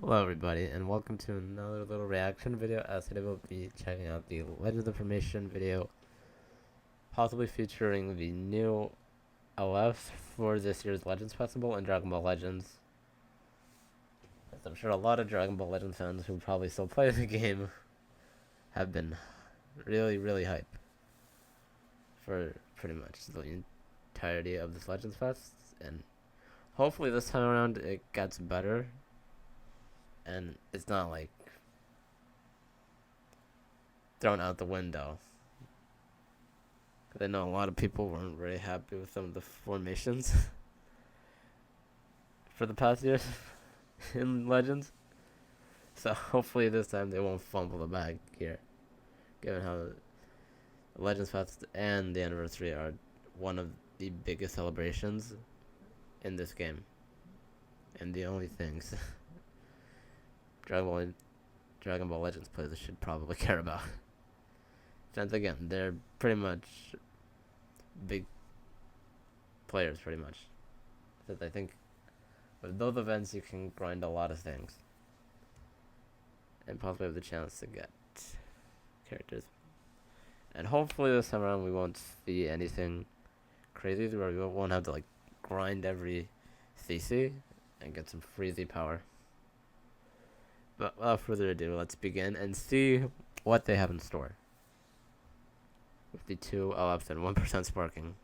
Hello everybody, and welcome to another little reaction video, as today we'll be checking out the Legends Information video, possibly featuring the new LF for this year's Legends Festival and Dragon Ball Legends. As I'm sure a lot of Dragon Ball Legends fans who probably still play the game have been really hype for pretty much the entirety of this Legends Fest, and hopefully this time around it gets better. And it's not like thrown out the window. Cause I know a lot of people weren't very happy with some of the formations for the past years in Legends. So hopefully this time they won't fumble the bag here, given how the Legends Fest and the anniversary are one of the biggest celebrations in this game, and the only things Dragon Ball Dragon Ball Legends players should probably care about. Since again, they're pretty much big players, pretty much. Since I think with those events you can grind a lot of things, and possibly have the chance to get characters. And hopefully this time around we won't see anything crazy where we won't have to like grind every CC and get some freezy power. But without further ado, let's begin and see what they have in store. With the 2 LFs and 1% sparking.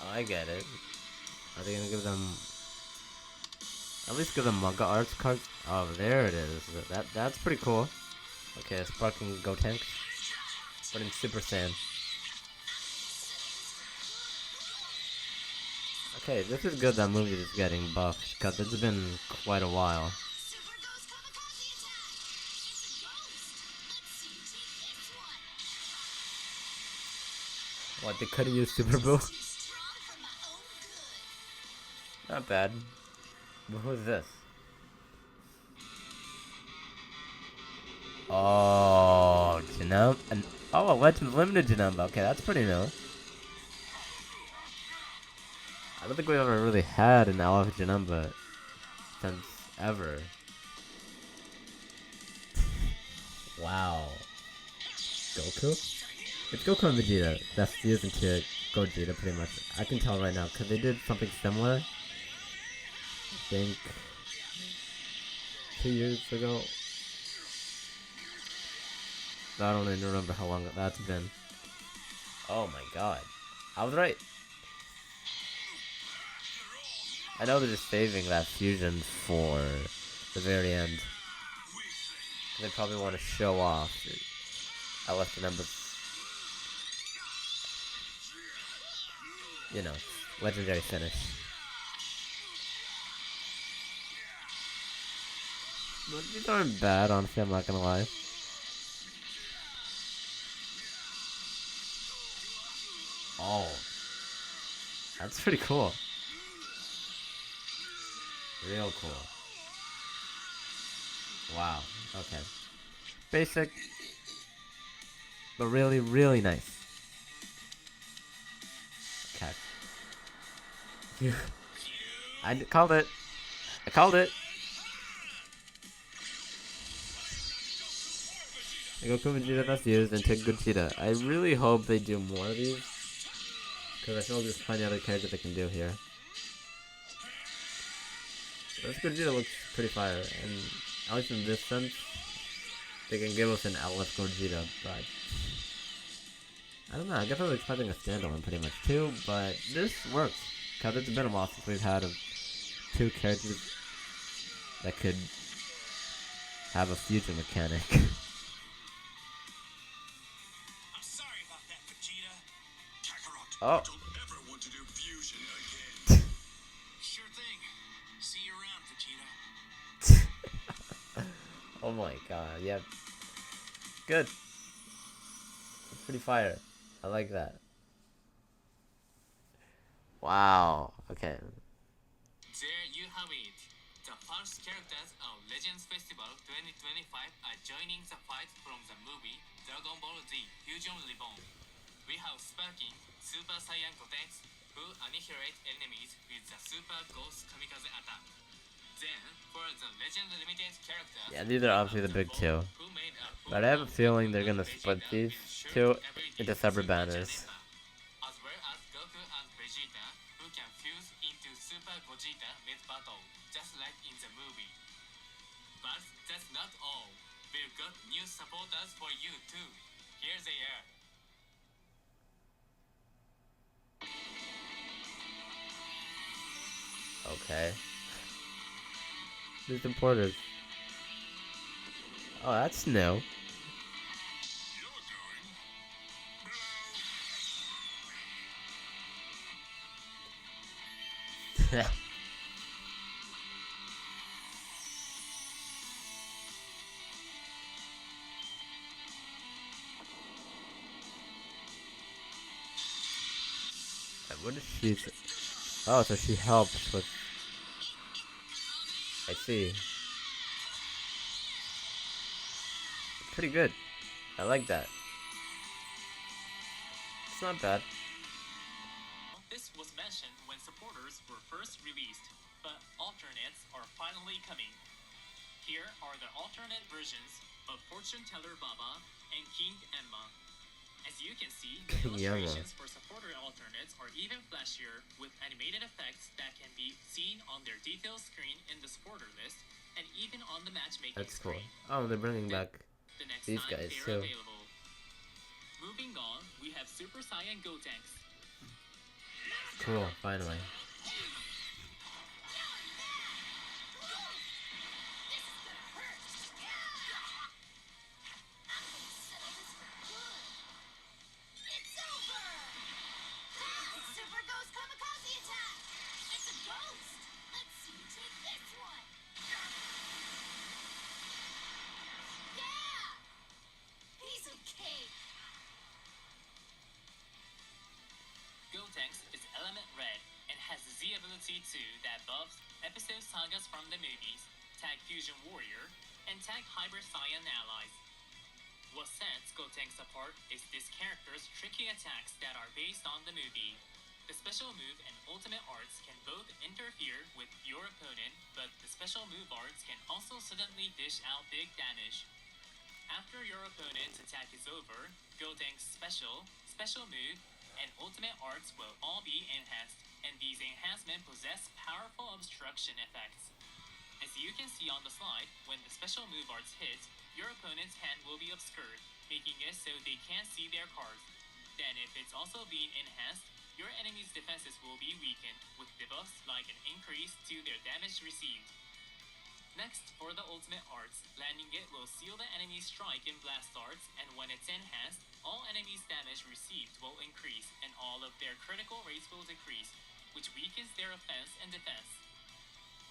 Oh, I get it. Are they gonna give them... At least give them manga arts cards? Oh, there it is. That's pretty cool. Okay, sparking Gotenks. But in Super Saiyan. Okay, this is good that movie is getting buffed, because it's been quite a while. What, they couldn't use Super Boo? Not bad. But who's this? Oh, Janemba? Oh, a Legends Limited Janemba. Okay, that's pretty new. I don't think we've ever really had an LF Janemba since ever. Wow. Goku? It's Goku and Vegeta. That's fused into Gogeta pretty much. I can tell right now because they did something similar. I think 2 years ago. I don't even remember how long that's been. Oh my god. I was right. I know they're just saving that fusion for the very end. They probably want to show off. I left the number. You know, legendary finish. But these aren't bad, honestly, I'm not gonna lie. Oh. That's pretty cool. Real cool. Wow. Okay. Basic, but really nice. Okay. I called it. I called it. Goku Vegeta that's used and take Gogeta. I really hope they do more of these, because I feel like there's plenty of other characters they can do here. This Gogeta looks pretty fire, and at least in this sense, they can give us an LF Gogeta, but I don't know, I guess I was expecting a standalone pretty much too, but this works, because it's been a while since we've had 2 characters that could have a fusion mechanic. Oh. Don't ever want to do fusion again. Sure thing. See you around, Vegeta. Oh my god, yep. Good. It's pretty fire. I like that. Wow. Okay. There you have it. The first characters of Legends Festival 2025 are joining the fight from the movie Dragon Ball Z Fusion Reborn. We have Sparking, Super Saiyan Gotenks, who annihilate enemies with the Super Ghost Kamikaze attack. Then, for the Legend Limited characters, Yeah, these are obviously the big two. who made a But I have a full-on feeling they're Goku gonna and split Vegeta these and short two ability into separate Super banners. Janemba, as well as Goku and Vegeta, who can fuse into Super Gogeta mid-battle, just like in the movie. But that's not all. We've got new supporters for you too. Here they are. Okay. Who's importers? Oh, that's new. You're going. What is she? Oh, so she helps with. I see. Pretty good. I like that. It's not bad. This was mentioned when supporters were first released, but alternates are finally coming. Here are the alternate versions of Fortune Teller Baba and King Emma. As you can see, the King Emma. illustrations for supporter alternates are even flashier with animated effects that can be seen on their detail screen in the supporter list and even on the matchmaking That's cool. screen. Oh, they're bringing back The next these time guys, they're too. available. Moving on, we have Super Saiyan Gotenks. Cool, finally. It's over! It's Super Ghost Kamikaze attack! It's a ghost! Let's see you take this one! Yeah! Piece of cake! Gotenks is element red and has the Z ability too that buffs episode sagas from the movies, tag Fusion Warrior, and tag Hyper Saiyan allies. What sets Gotenks apart is this character's tricky attacks that are based on the movie. The special move and ultimate arts can both interfere with your opponent, but the special move arts can also suddenly dish out big damage. After your opponent's attack is over, Gotenks' special move, and ultimate arts will all be enhanced, and these enhancements possess powerful obstruction effects. As you can see on the slide, when the special move arts hit, your opponent's hand will be obscured, making it so they can't see their cards. Then if it's also being enhanced, your enemy's defenses will be weakened, with debuffs like an increase to their damage received. Next, for the ultimate arts, landing it will seal the enemy's strike in blast arts, and when it's enhanced, all enemies' damage received will increase, and all of their critical rates will decrease, which weakens their offense and defense.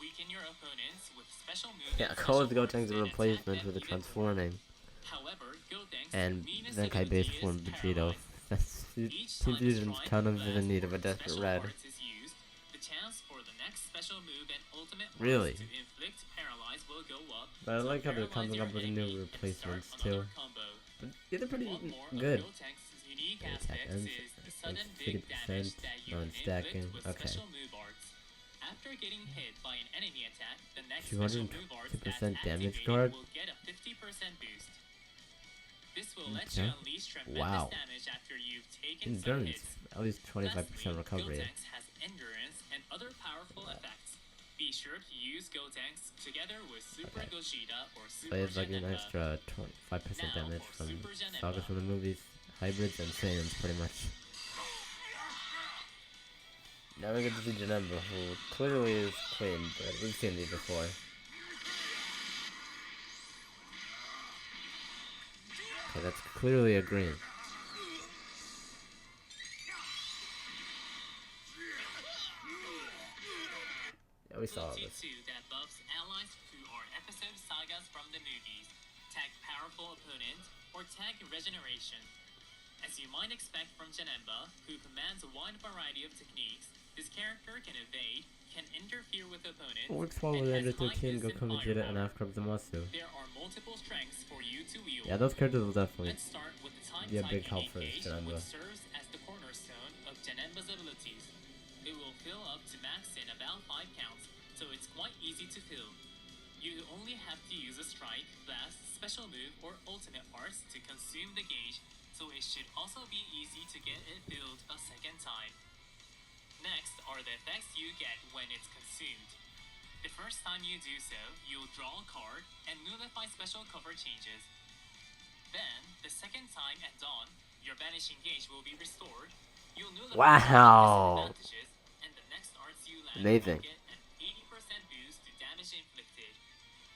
Weaken your opponents with special moves. Yeah, Cold Gotenks are a replacement for the transforming. However, Gotenks And meanest Zenkai ability base is form Vegito. paralyzed. Team Fusion's kind of in need of a desperate special red. arts is used, the chance for the next special move and ultimate arts Really? to inflict paralyze will go up. But I so like how they're paralyze coming your up with enemy new and replacements start too. another combo. But these are pretty One more good. of Gotenks' unique The attack aspects ends is the at sudden like big damage 50%, that you can non-stacking. inflict with Okay. special move arts. After getting hit by an enemy attack, the next special move arts that's 250% damage activated guard? will get a 50% boost. This will let Okay. you unleash tremendous Wow. damage after you've taken some Endurance, hits. at least 25% Lastly, recovery. Gotenks has endurance and other powerful effects. Be sure to use Gotenks together with Super Okay. Gogeta or So Super it's like an Janemba. extra 25% Now damage for from Super Janemba. sagas from the movies, hybrids, and Saiyans, pretty much. Now we get to see Janemba, who clearly is Queen, but we've seen these before. Okay, that's clearly a green. Yeah, we saw Ability this. 2 that buffs allies who are episode sagas from the movies, tag powerful opponent, or tag regeneration. As you might expect from Janemba, who commands a wide variety of techniques, this character can evade, can interfere with opponents Works well and with has Ender high 13, instant Goku Vegeta, and firepower. After Zamasu. There are multiple strengths for you to wield. Yeah, those characters will definitely Let's start with the time be a type big help unique for gauge, Janemba. which serves as the cornerstone of Janemba's abilities. It will fill up to max in about 5 counts, so it's quite easy to fill. You only have to use a strike, blast, special move, or ultimate arts to consume the gauge, so it should also be easy to get it filled a second time. Next are the effects you get when it's consumed. The first time you do so, you'll draw a card and nullify special cover changes. Then, the second time at dawn, your banishing gauge will be restored. You'll nullify Wow. disadvantages, and the next arts you land Amazing. will get an 80% boost to damage inflicted.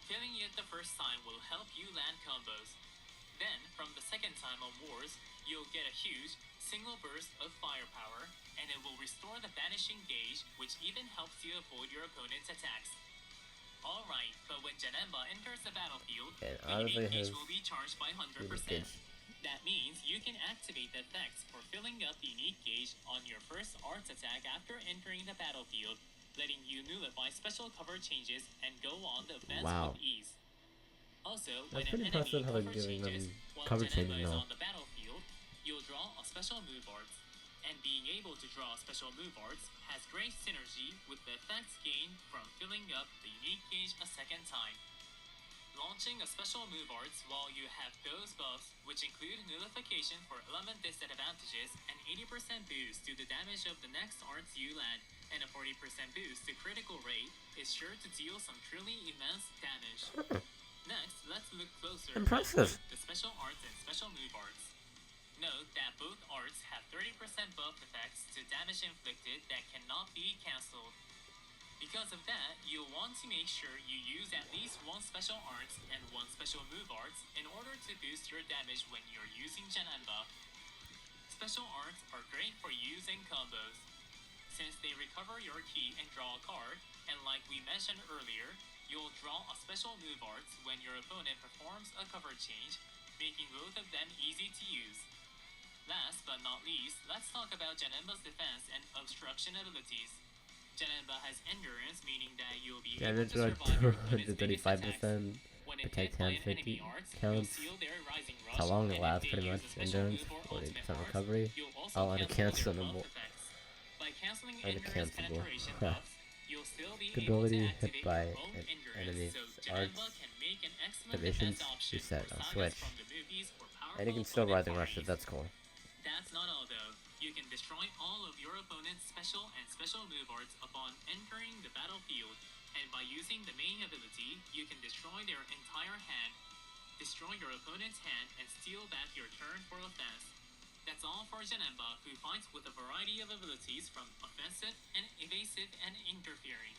Killing it the first time will help you land combos. Then, from the second time on Wars, you'll get a huge, single burst of firepower, and it will restore the banishing gauge, which even helps you avoid your opponent's attacks. Alright, but when Janemba enters the battlefield, And the honestly, unique gauge his will be charged by 100%. gauge. That means you can activate the effects for filling up the unique gauge on your first arts attack after entering the battlefield, letting you nullify special cover changes and go on the offense Wow. with ease. Also, That's when pretty an enemy impressive how they're cover giving changes them while cover Janemba changes is now. on the battlefield, you'll draw a special move art. And being able to draw special move arts has great synergy with the effects gained from filling up the unique gauge a second time. Launching a special move arts while you have those buffs, which include nullification for element disadvantages, an 80% boost to the damage of the next arts you land, and a 40% boost to critical rate, is sure to deal some truly immense damage. Next, let's look closer Impressive. at both the special arts and special move arts. Note that both arts have 30% buff effects to damage inflicted that cannot be cancelled. Because of that, you'll want to make sure you use at least one special art and one special move art in order to boost your damage when you're using Janemba. Special arts are great for use in combos, since they recover your key and draw a card, and like we mentioned earlier, you'll draw a special move art when your opponent performs a cover change, making both of them easy to use. Last but not least, let's talk about Janemba's defense and obstruction abilities. Janemba has endurance, meaning that you'll be able Damage to like survive your opponent's biggest attacks. 235%. When it Protect hit by hand an enemy 50 art, you'll counts. seal their rising rush, How long and it if lasts, they pretty use much. a special Endurance, move or 40% ultimate arts, recovery. you'll also All cancel their uncancelable. buff effects. By canceling endurance Uncancelable. penetration buffs, you'll still be The able to ability hit activate by your own an endurance, enemy's so arts Janemba can make an excellent activations defense option reset for on sagas Switch. from the movies or powerful And you can still opponent rising rushes, parties. that's cool. That's not all though. You can destroy all of your opponent's special and special move arts upon entering the battlefield, and by using the main ability, you can destroy their entire hand, destroy your opponent's hand, and steal back your turn for offense. That's all for Janemba, who fights with a variety of abilities from offensive and evasive and interfering.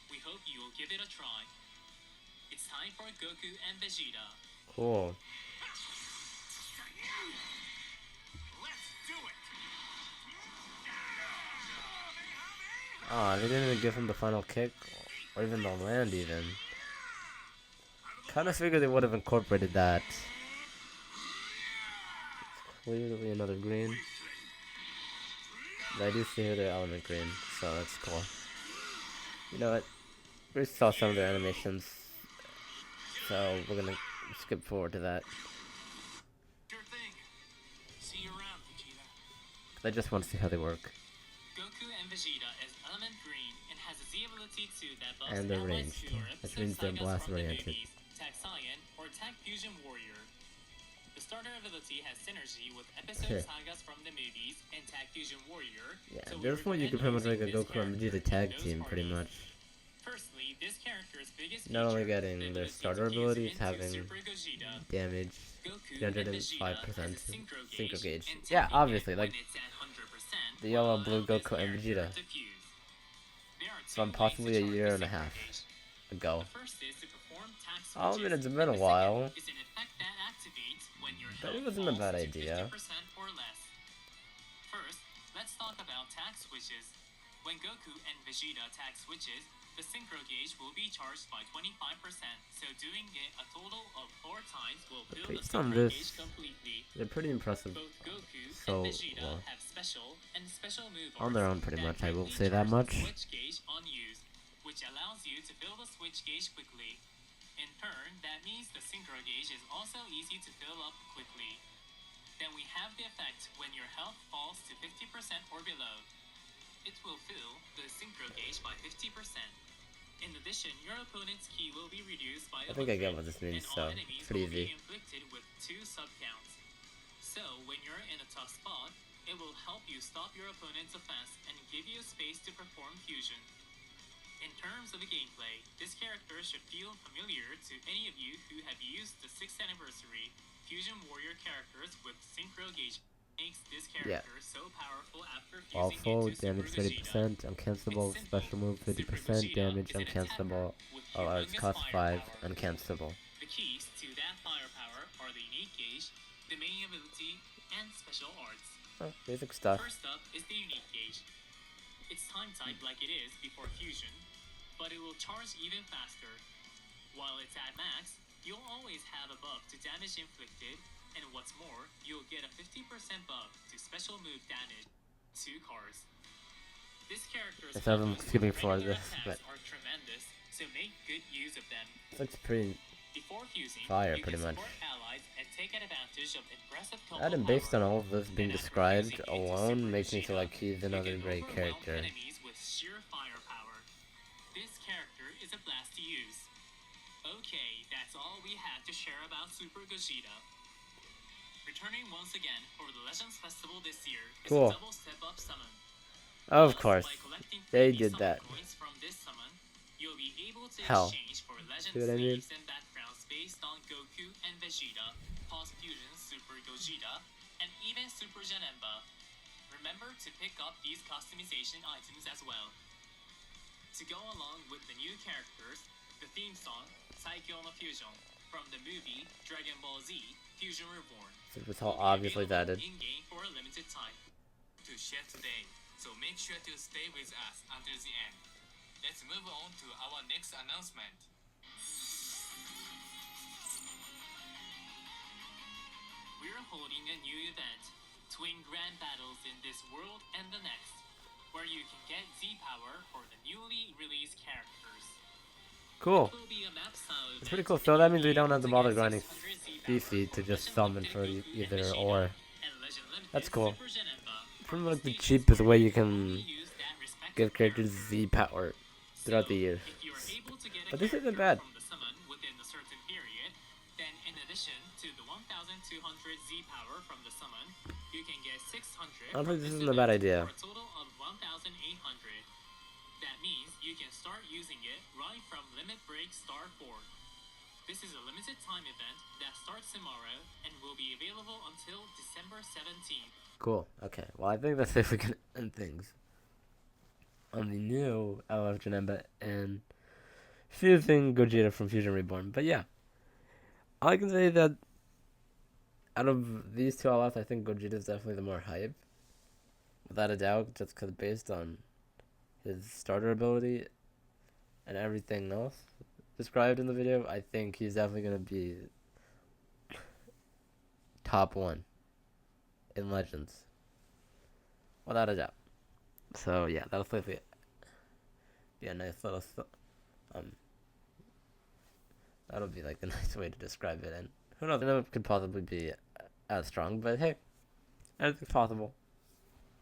We hope you will give it a try. It's time for Goku and Vegeta. Cool. Let's do it! Oh, they didn't even give him the final kick, or even the land even. Kinda figured they would have incorporated that. It's clearly another green. But I do see their element green, so that's cool. You know what? We saw some of their animations, so we're gonna skip forward to that. Sure thing. See you around, Vegeta. I just want to see how they work. Goku and Vegeta is element green and has a Z ability too that buffs And they're allies ranged, who are which episode means they're sagas blast from the oriented. movies, Tag Saiyan, or Tag Fusion Warrior. The starter ability has synergy with episode sagas from the movies and Tag Fusion Warrior. Yeah, so at we this point you could pretty recommend much make a using this Goku and Vegeta character tag in those team, pretty parties. much. Firstly, this character's biggest Not only feature, getting the their ability starter to fuse abilities, into having Super Gogeta. damage, Goku and 305% Vegeta has a synchro gauge. and Yeah, tapping obviously, it like when it's at 100% the yellow, will blue allow this Goku and character Vegeta to fuse. There are from two ways possibly to a charge year the and a synchro half gauge. ago. The first is to perform tag Oh, I switches, mean, it's been and a the while. second is an effect that activates when your But it health wasn't a falls bad to idea. 50% or less. First, let's talk about tag switches. When Goku and Vegeta tag switches, the synchro gauge will be charged by 25%, so doing it a total of 4 times will fill the based on synchro this, gauge completely. they're pretty impressive Both Goku so Vegeta well. have special move On their arts own, pretty that much. I will greatly say that charge the much. switch gauge on use, which allows you to fill the switch gauge quickly. In turn, that means the synchro gauge is also easy to fill up quickly. Then we have the effect when your health falls to 50% or below. It will fill the synchro gauge by 50%. In addition, your opponent's ki will be reduced by I think I get 100, what this means, and so all it's enemies pretty will be easy. inflicted with 2 sub-counts. So, when you're in a tough spot, it will help you stop your opponent's offense and give you space to perform fusion. In terms of the gameplay, this character should feel familiar to any of you who have used the 6th anniversary Fusion Warrior characters with synchro gauge. Makes this character so powerful after All fusing full, into Super damage Gogeta. 30%, uncancelable, It's simple. special move Super 50%, Gogeta damage is an uncancelable, attacker with all arts humongous cost 5, firepower. uncancelable. The keys to that firepower are the unique gauge, the main ability, and special arts. Oh, basic stuff. First up is the unique gauge. It's time type like it is before fusion, but it will charge even faster. While it's at max, you'll always have a buff to damage inflicted, and what's more, you'll get a 50% buff to special move damage. 2 cars. This character's I have a combos feeling with for regular this, attacks but are tremendous, so make good use of them. it looks pretty Before fusing, fire, you pretty can much. support allies and take advantage of impressive combo And based on power. all of this being And after described fusing into alone Super makes me feel Gogeta, like he's you another can great overwhelm character. enemies with sheer firepower. This character is a blast to use. Okay, that's all we had to share about Super Gogeta. Returning once again for the Legends Festival this year is Cool. a double step-up summon. Of Thus, course, by collecting they freebie did summon that. coins from this summon, you'll be able to Hell. exchange for legend See what I mean? sleeves and backgrounds based on Goku and Vegeta, Pulse Fusion Super Gogeta, and even Super Janemba. Remember to pick up these customization items as well. To go along with the new characters, the theme song, Saikyo no Fusion, from the movie Dragon Ball Z Fusion Reborn. So it's all obviously added. In-game for a limited time. To share today, so make sure to stay with us until the end. Let's move on to our next announcement. We're holding a new event, Twin Grand Battles in this world and the next, where you can get Z-Power for the newly released characters. Cool. It will be a map style It's pretty event cool. So that means we don't have to to bother get grinding 600 Z-Power DC to for just Legend summon Limited for Goku and either Vegeta, or. and Legend Limited That's cool. Super Janemba. Pretty much the Stages cheapest where way you you can only can use that respective give characters character. Z power throughout the year. If you are able to get a But this isn't character bad. from the summon within a certain period, then in addition to the 1,200 Z power from the summon, you can get 600 I don't from think this this isn't a bad event idea. for a total of 1,800. That means you can start using it right from Limit Break Star 4. This is a limited time event that starts tomorrow and will be available until December 17th. Cool. Okay. Well, I think that's if we can end things on the new LF Janemba and fusing Gogeta from Fusion Reborn. But yeah, I can say that out of these two LFs, I think Gogeta is definitely the more hype, without a doubt, just because based on his starter ability and everything else described in the video, I think he's definitely gonna be top 1 in Legends, without a doubt. So yeah, that'll definitely be a nice little that'll be like the nice way to describe it. And who knows, I know it could possibly be as strong, but hey, anything's possible.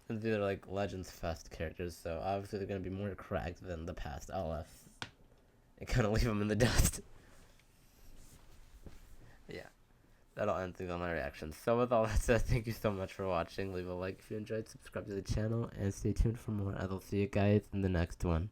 And these are like Legends Fest characters, so obviously they're gonna be more cracked than the past LFs. And kind of leave them in the dust. Yeah, that'll end things on my reactions. So with all that said, thank you so much for watching. Leave a like if you enjoyed, subscribe to the channel, and stay tuned for more. I will see you guys in the next one.